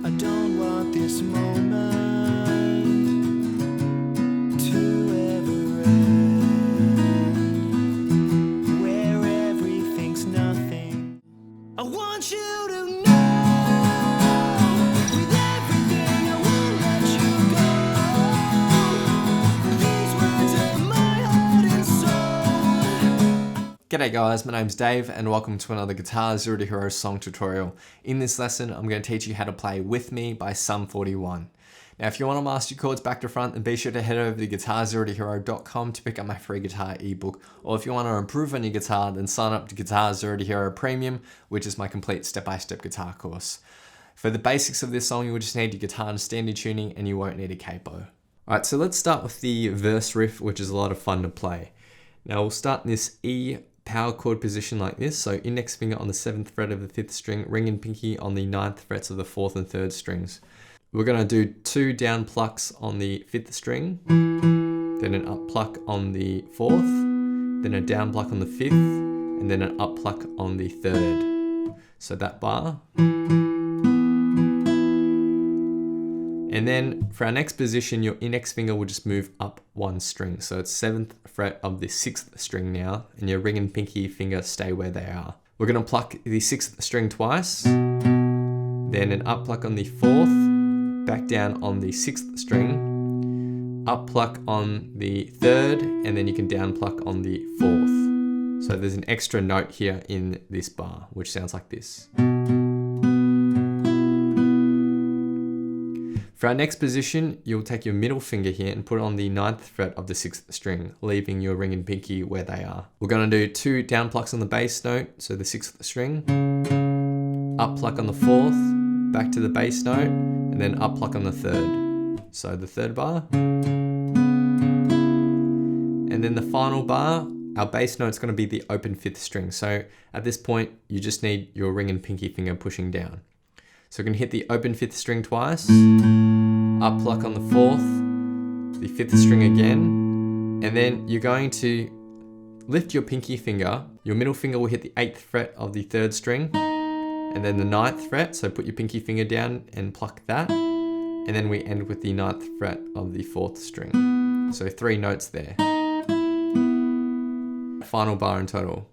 I don't want this moment to ever end, where everything's nothing. I want you to know, with everything I won't let you go. These words are my heart and soul. G'day guys, my name's Dave and welcome to another Guitar Zero to Hero song tutorial. In this lesson, I'm going to teach you how to play With Me by Sum 41. Now, if you want to master your chords back to front, then be sure to head over to guitar0tohero.com to pick up my free guitar ebook. Or if you want to improve on your guitar, then sign up to Guitar Zero to Hero Premium, which is my complete step-by-step guitar course. For the basics of this song, you will just need your guitar and standard tuning and you won't need a capo. Alright, so let's start with the verse riff, which is a lot of fun to play. Now we'll start in this E power chord position like this, so index finger on the 7th fret of the 5th string, ring and pinky on the 9th frets of the 4th and 3rd strings. We're going to do 2 down plucks on the 5th string, then an up pluck on the 4th, then a down pluck on the 5th, and then an up pluck on the 3rd. So that bar. And then for our next position, your index finger will just move up 1 string. So it's 7th fret of the 6th string now, and your ring and pinky finger stay where they are. We're going to pluck the 6th string twice, then an up pluck on the 4th, back down on the 6th string, up pluck on the 3rd, and then you can down pluck on the 4th. So there's an extra note here in this bar, which sounds like this. For our next position, you'll take your middle finger here and put it on the 9th fret of the 6th string, leaving your ring and pinky where they are. We're going to do 2 down plucks on the bass note, so the 6th string, up pluck on the 4th, back to the bass note, and then up pluck on the 3rd. So the 3rd bar. And then the final bar, our bass note's going to be the open 5th string. So at this point, you just need your ring and pinky finger pushing down. So we're going to hit the open 5th string twice, up pluck on the 4th, the 5th string again, and then you're going to lift your pinky finger. Your middle finger will hit the 8th fret of the 3rd string, and then the 9th fret, so put your pinky finger down and pluck that, and then we end with the 9th fret of the 4th string. So 3 notes there. Final bar in total.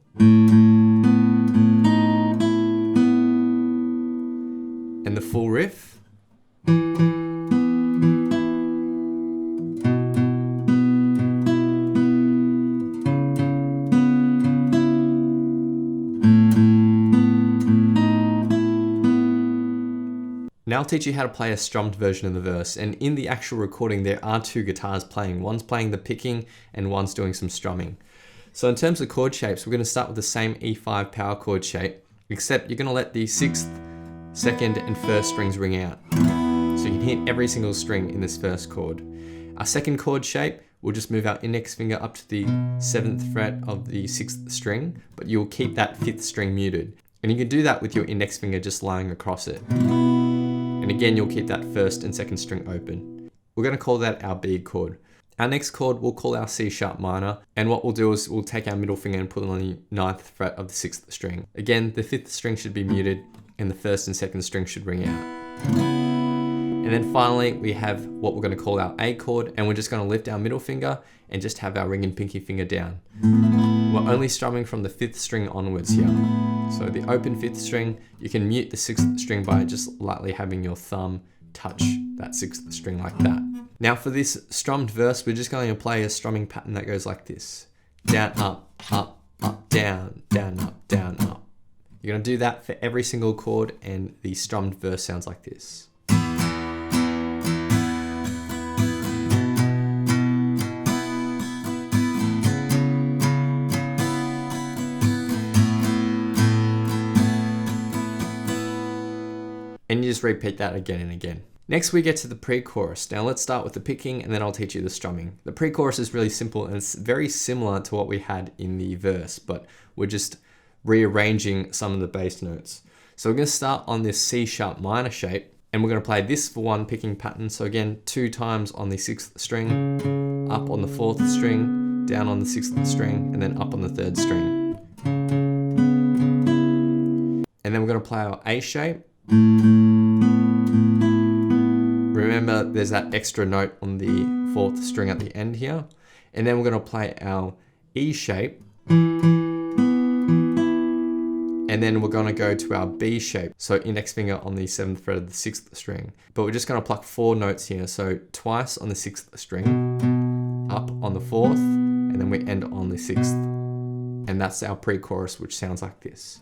And the full riff. Now I'll teach you how to play a strummed version of the verse, and in the actual recording there are 2 guitars playing. One's playing the picking and one's doing some strumming. So in terms of chord shapes, we're going to start with the same E5 power chord shape, except you're going to let the 6th, 2nd and 1st strings ring out. So you can hit every single string in this first chord. Our second chord shape, we'll just move our index finger up to the 7th fret of the 6th string, but you'll keep that 5th string muted. And you can do that with your index finger just lying across it. And again, you'll keep that 1st and 2nd string open. We're going to call that our B chord. Our next chord we'll call our C sharp minor, and what we'll do is we'll take our middle finger and put it on the 9th fret of the 6th string. Again, the 5th string should be muted, and the 1st and 2nd string should ring out. And then finally, we have what we're going to call our A chord, and we're just going to lift our middle finger and just have our ring and pinky finger down. We're only strumming from the 5th string onwards here. So the open 5th string, you can mute the 6th string by just lightly having your thumb touch that 6th string like that. Now for this strummed verse, we're just going to play a strumming pattern that goes like this. Down, up, up, up, down, up, down, up. You're going to do that for every single chord, and the strummed verse sounds like this. And you just repeat that again and again. Next we get to the pre-chorus. Now let's start with the picking and then I'll teach you the strumming. The pre-chorus is really simple and it's very similar to what we had in the verse, but we're just rearranging some of the bass notes. So we're going to start on this C sharp minor shape, and we're going to play this for 1 picking pattern. So again, 2 times on the 6th string, up on the 4th string, down on the 6th string, and then up on the 3rd string. And then we're going to play our A shape. And remember there's that extra note on the 4th string at the end here. And then we're going to play our E shape. And then we're going to go to our B shape. So index finger on the 7th fret of the 6th string. But we're just going to pluck 4 notes here. So twice on the 6th string, up on the 4th, and then we end on the 6th. And that's our pre-chorus, which sounds like this.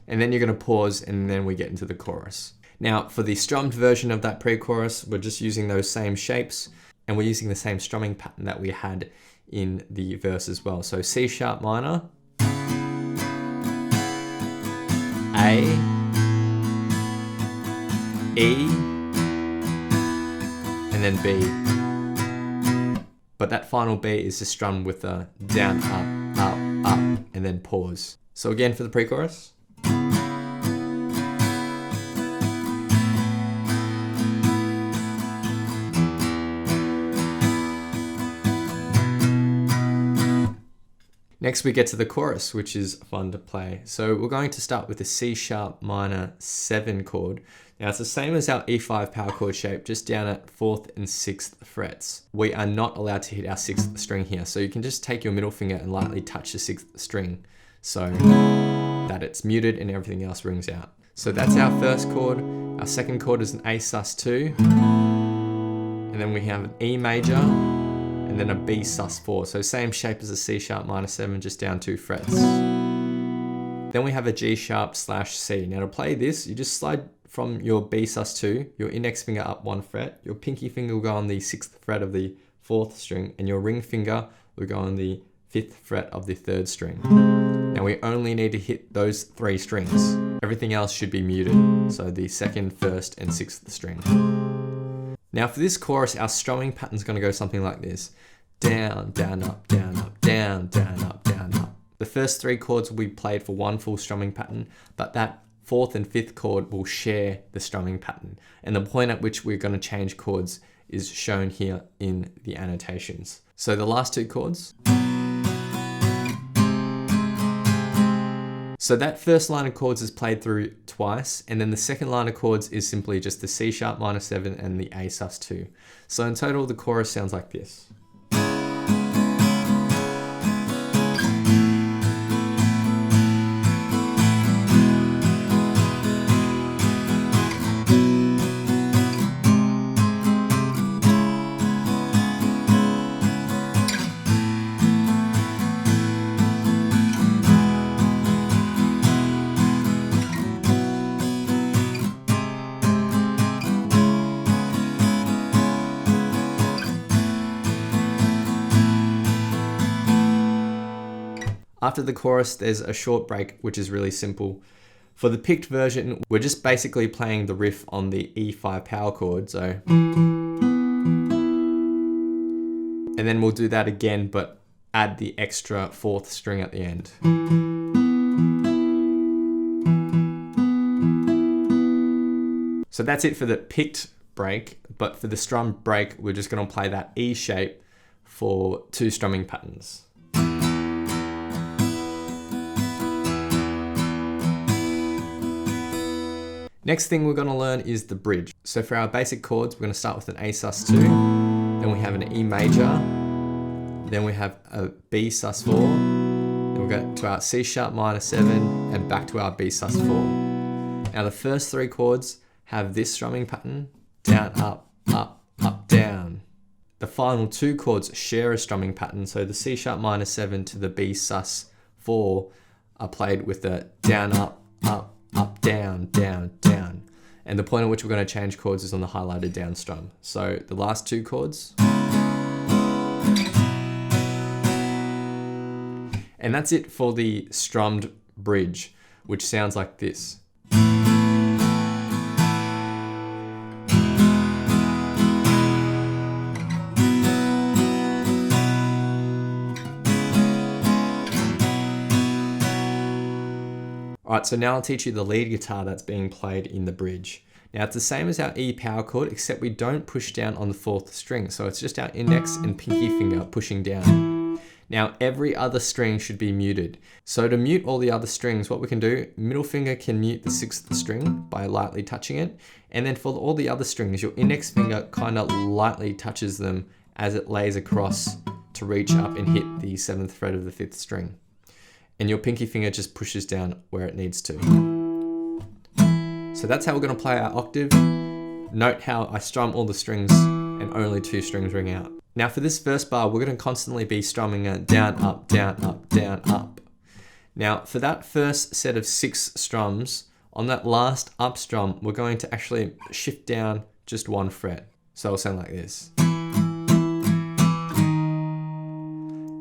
And then you're going to pause, and then we get into the chorus. Now, for the strummed version of that pre-chorus, we're just using those same shapes, and we're using the same strumming pattern that we had in the verse as well. So C sharp minor, A, E, and then B. But that final B is just strummed with a down, up, and then pause. So again for the pre-chorus. Next we get to the chorus, which is fun to play. So we're going to start with the C sharp minor 7 chord. Now it's the same as our E5 power chord shape, just down at 4th and 6th frets. We are not allowed to hit our 6th string here. So you can just take your middle finger and lightly touch the 6th string so that it's muted and everything else rings out. So that's our first chord. Our second chord is an A sus2. And then we have an E major, and then a B sus4. So same shape as a C sharp minor 7, just down 2 frets. Then we have a G sharp slash C. Now to play this, you just slide from your B sus2, your index finger up 1 fret, your pinky finger will go on the 6th fret of the 4th string, and your ring finger will go on the 5th fret of the 3rd string. Now we only need to hit those 3 strings. Everything else should be muted. So the 2nd, 1st, and 6th string. Now for this chorus, our strumming pattern is going to go something like this. Down, down, up, down, up, down, down, up, down, up. The first 3 chords will be played for one full strumming pattern, but that 4th and 5th chord will share the strumming pattern. And the point at which we're going to change chords is shown here in the annotations. So the last 2 chords. So that first line of chords is played through twice, and then the second line of chords is simply just the C sharp minor 7 and the A sus2. So in total, the chorus sounds like this. After the chorus, there's a short break, which is really simple. For the picked version, we're just basically playing the riff on the E5 power chord, so. And then we'll do that again, but add the extra 4th string at the end. So that's it for the picked break, but for the strummed break, we're just gonna play that E shape for 2 strumming patterns. Next thing we're going to learn is the bridge. So for our basic chords, we're going to start with an A sus2, then we have an E major, then we have a B sus4, then we'll go to our C sharp minor 7 and back to our B sus4. Now the first 3 chords have this strumming pattern, down, up, up, up, down. The final 2 chords share a strumming pattern, so the C sharp minor 7 to the B sus4 are played with the down, up, up, up, down, down, down. And the point at which we're going to change chords is on the highlighted down strum. So the last 2 chords. And that's it for the strummed bridge, which sounds like this. Alright, so now I'll teach you the lead guitar that's being played in the bridge. Now it's the same as our E power chord, except we don't push down on the 4th string. So it's just our index and pinky finger pushing down. Now every other string should be muted. So to mute all the other strings, what we can do, middle finger can mute the 6th string by lightly touching it. And then for all the other strings, your index finger kind of lightly touches them as it lays across to reach up and hit the 7th fret of the 5th string. And your pinky finger just pushes down where it needs to. So that's how we're going to play our octave. Note how I strum all the strings and only 2 strings ring out. Now for this first bar, we're going to constantly be strumming a down, up, down, up, down, up. Now for that first set of 6 strums, on that last up strum, we're going to actually shift down just 1 fret. So it'll sound like this.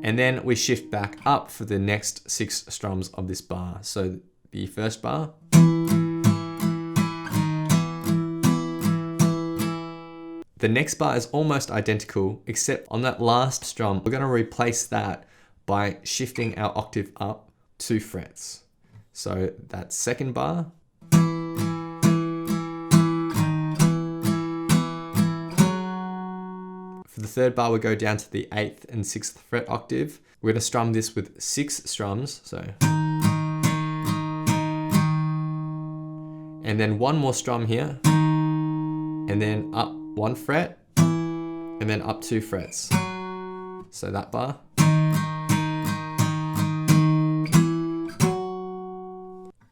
And then we shift back up for the next 6 strums of this bar. So the first bar. The next bar is almost identical, except on that last strum, we're going to replace that by shifting our octave up 2 frets. So that second bar. For the third bar, we go down to the 8th and 6th fret octave. We're going to strum this with 6 strums, so. And then 1 more strum here, and then up 1 fret, and then up 2 frets. So that bar.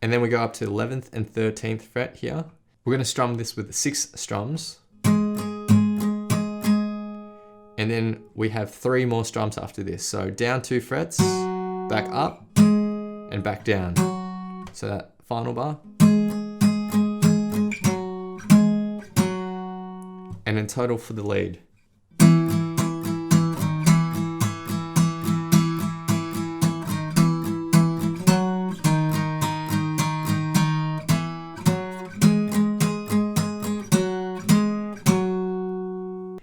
And then we go up to 11th and 13th fret here. We're going to strum this with 6 strums. And then we have 3 more strums after this. So down 2 frets, back up, and back down. So that final bar. And in total for the lead.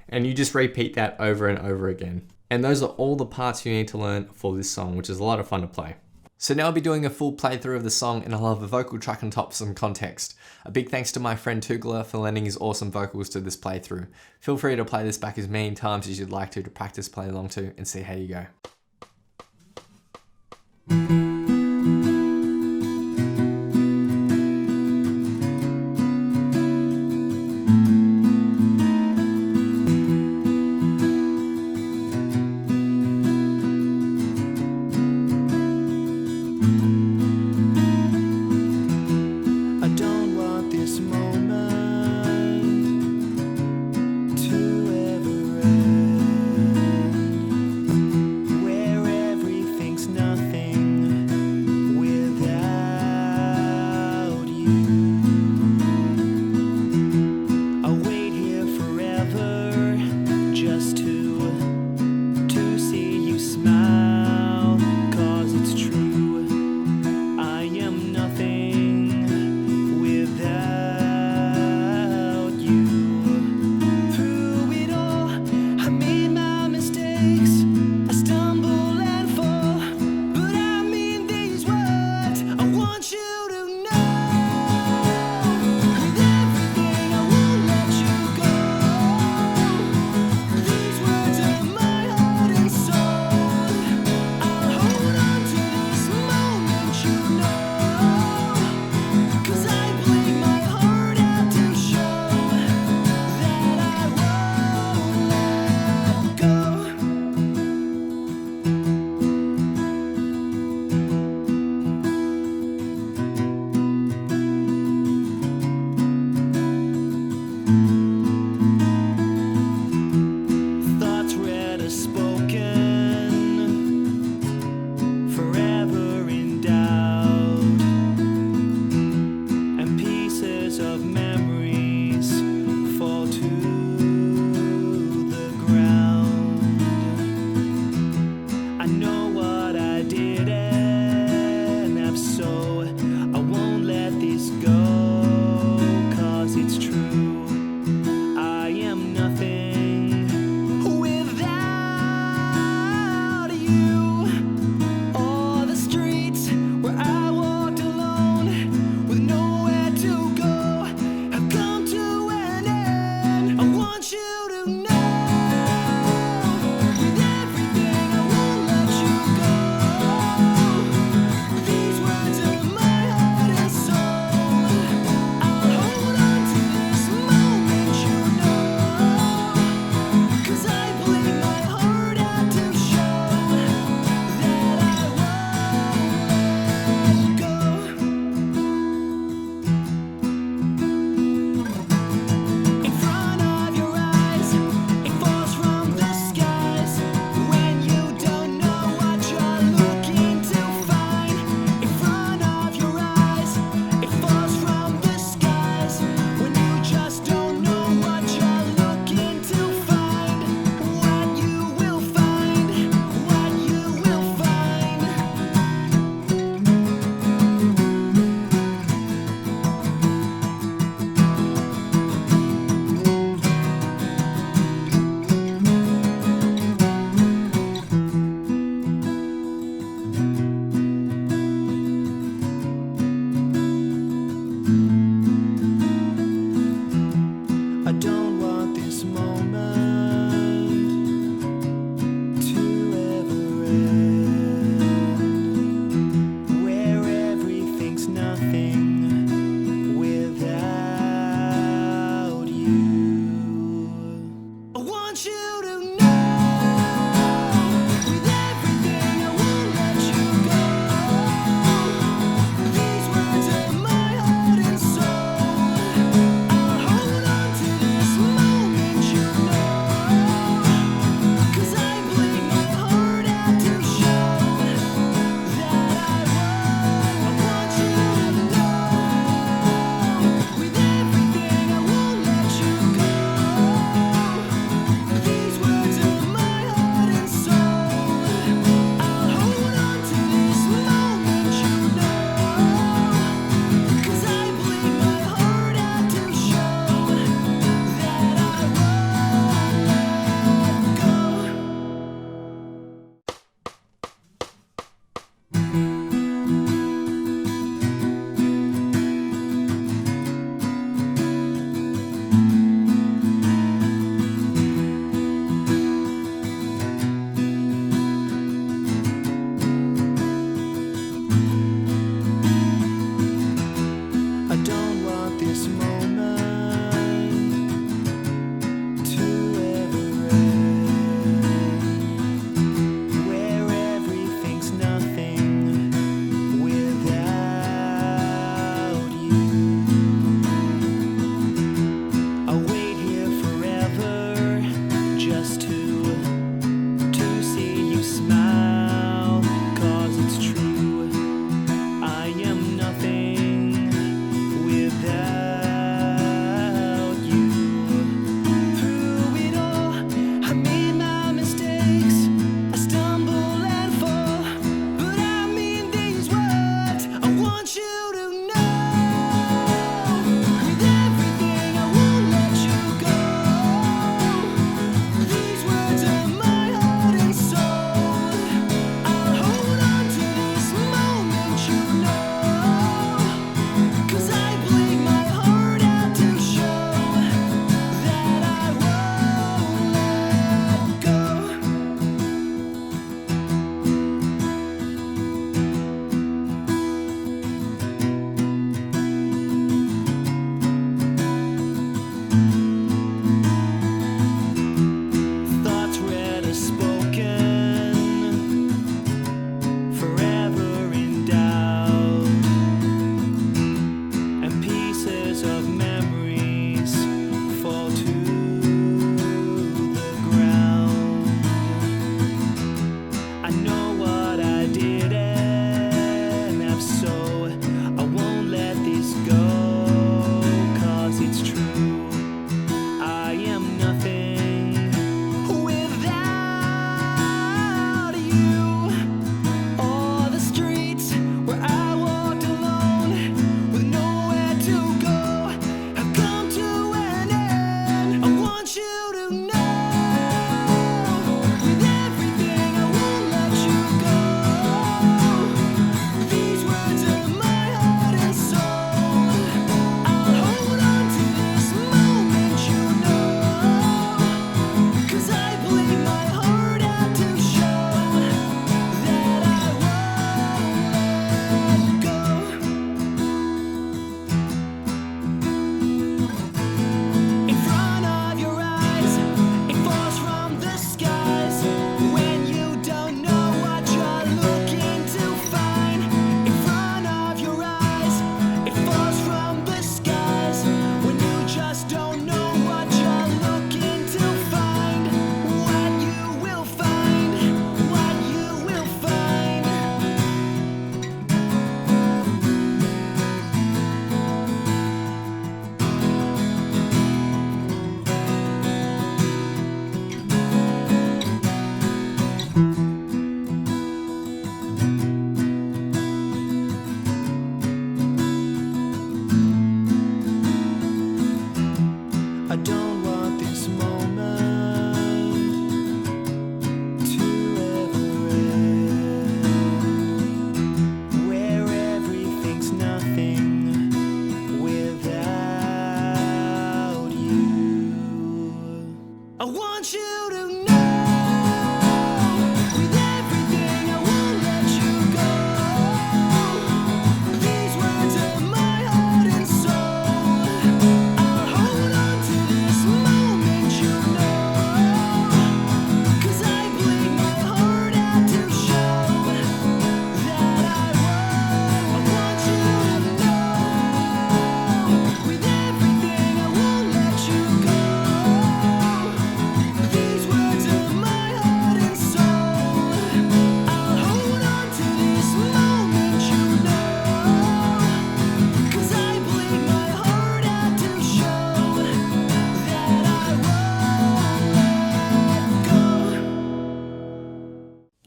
And you just repeat that over and over again. And those are all the parts you need to learn for this song, which is a lot of fun to play. So now I'll be doing a full playthrough of the song and I'll have a vocal track on top for some context. A big thanks to my friend Tugler for lending his awesome vocals to this playthrough. Feel free to play this back as many times as you'd like to practice play along to and see how you go. Where everything's nothing.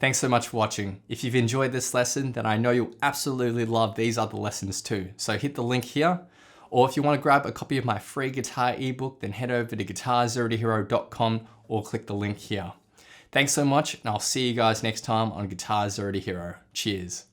Thanks so much for watching. If you've enjoyed this lesson, then I know you'll absolutely love these other lessons too. So hit the link here, or if you want to grab a copy of my free guitar ebook, then head over to guitarzerotohero.com or click the link here. Thanks so much, and I'll see you guys next time on Guitar Zero to Hero. Cheers.